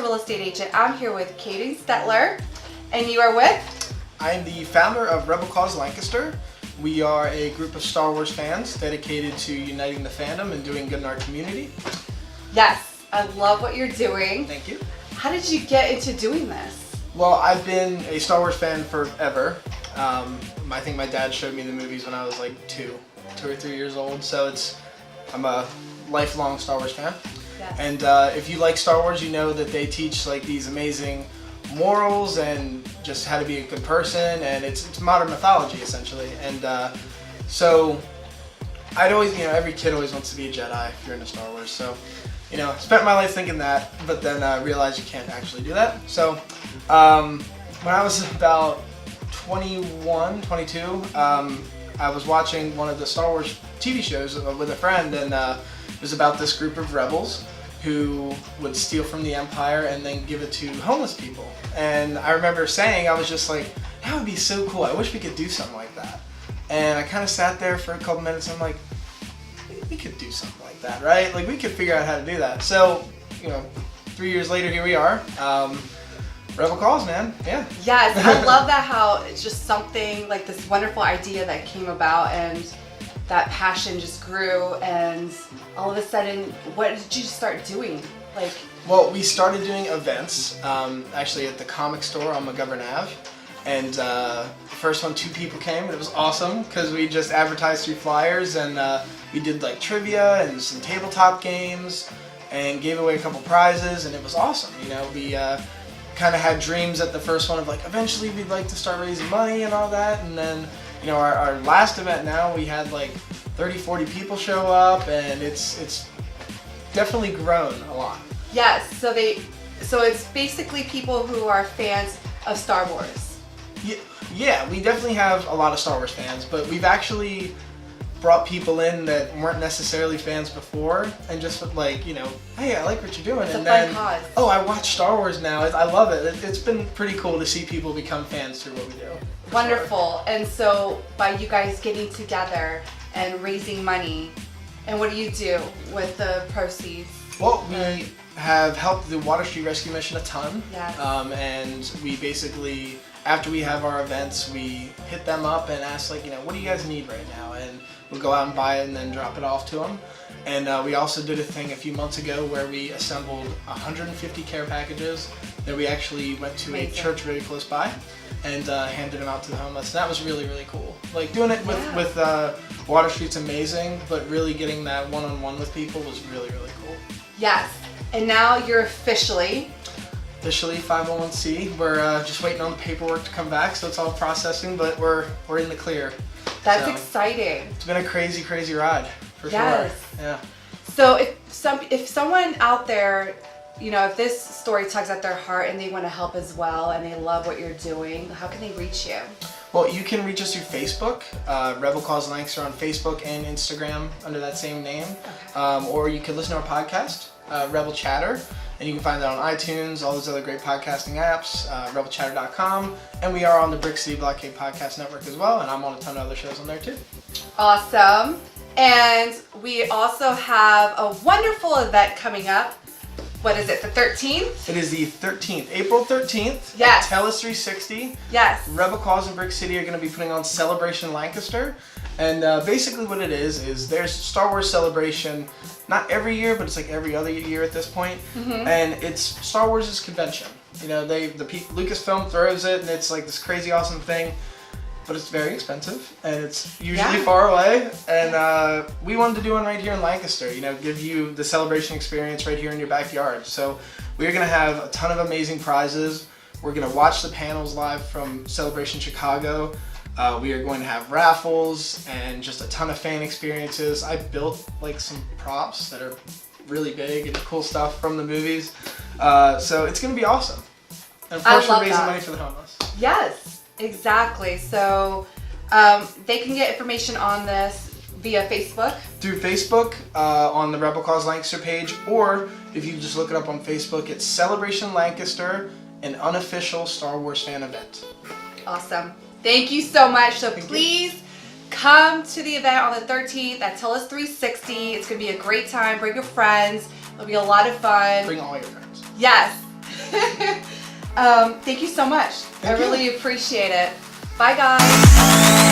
Lancaster real estate agent. I'm here with Kaden Stetler, and you are with? I am the founder of Rebel Cause Lancaster. We are a group of Star Wars fans dedicated to uniting the fandom and doing good in our community. Yes, I love what you're doing. Thank you. How did you get into doing this? Well, I've been a Star Wars fan forever. I think my dad showed me the movies when I was like two or 3 years old, so I'm a lifelong Star Wars fan. Yes. And if you like Star Wars, you know that they teach like these amazing morals and just how to be a good person, and it's modern mythology essentially. And so I'd always, every kid always wants to be a Jedi if you're into Star Wars. So, spent my life thinking that, but then realized you can't actually do that. So when I was about 21, 22, I was watching one of the Star Wars TV shows with a friend, and it was about this group of rebels who would steal from the Empire and then give it to homeless people. And I remember saying, I was just like, that would be so cool. I wish we could do something like that. And I kind of sat there for a couple minutes and I'm like, we could do something like that, right? Like we could figure out how to do that. So, 3 years later, here we are. Rebel Cause, man, yeah. Yes, I love that how it's just something like this wonderful idea that came about, and that passion just grew, and all of a sudden, what did you start doing? Well, we started doing events, actually at the comic store on McGovern Ave, and the first one, 2 people came, and it was awesome, because we just advertised through flyers, and we did like trivia and some tabletop games, and gave away a couple prizes, and it was awesome. We kind of had dreams at the first one of like, eventually we'd like to start raising money and all that, and then our last event now, we had like 30, 40 people show up, and it's definitely grown a lot. Yes, so it's basically people who are fans of Star Wars. Yeah, we definitely have a lot of Star Wars fans, but we've actually brought people in that weren't necessarily fans before, and just like, hey, I like what you're doing. It's and a fun then, cause. oh, I watch Star Wars now. I love it. It's been pretty cool to see people become fans through what we do. Wonderful. And so by you guys getting together and raising money, and what do you do with the proceeds? Well, we have helped the Water Street Rescue Mission a ton. Yes. And we basically, after we have our events, we hit them up and ask like, what do you guys need right now? And we'll go out and buy it and then drop it off to them. And we also did a thing a few months ago where we assembled 150 care packages that we actually went to a church very close by and handed them out to the homeless. And that was really, really cool. Like doing it with Water Street's amazing, but really getting that one-on-one with people was really, really cool. Yes, and now you're officially 501c. We're just waiting on the paperwork to come back, so it's all processing, but we're in the clear. That's exciting. It's been a crazy, crazy ride, for sure. Yeah. So if someone out there, if this story tugs at their heart and they want to help as well and they love what you're doing, how can they reach you? Well, you can reach us through Facebook, Rebel Cause Lancaster on Facebook and Instagram under that same name. Okay. Or you can listen to our podcast, Rebel Chatter, and you can find that on iTunes, all those other great podcasting apps, rebelchatter.com, and we are on the Brick City Blockade Podcast Network as well, and I'm on a ton of other shows on there too. Awesome. And we also have a wonderful event coming up. What is it, the 13th? It is the 13th, April 13th. Yes. At Tellus 360. Yes. Rebel Cause and Brick City are going to be putting on Celebration Lancaster. And basically what it is there's Star Wars Celebration, not every year, but it's like every other year at this point. Mm-hmm. And it's Star Wars' convention. Lucasfilm throws it, and it's like this crazy awesome thing. But it's very expensive, and it's usually far away, and we wanted to do one right here in Lancaster, give you the celebration experience right here in your backyard. So we're going to have a ton of amazing prizes. We're going to watch the panels live from Celebration Chicago. We are going to have raffles and just a ton of fan experiences. I built like some props that are really big and cool stuff from the movies. So it's going to be awesome. And of course, we're raising money for the homeless. Yes. Exactly. So they can get information on this via Facebook. Through Facebook on the Rebel Cause Lancaster page, or if you just look it up on Facebook, it's Celebration Lancaster, an unofficial Star Wars fan event. Awesome. Thank you so much. So please come to the event on the 13th at Tellus 360. It's going to be a great time. Bring your friends. It'll be a lot of fun. Bring all your friends. Yes. Thank you so much. Thank I you. really appreciate it. Bye, guys.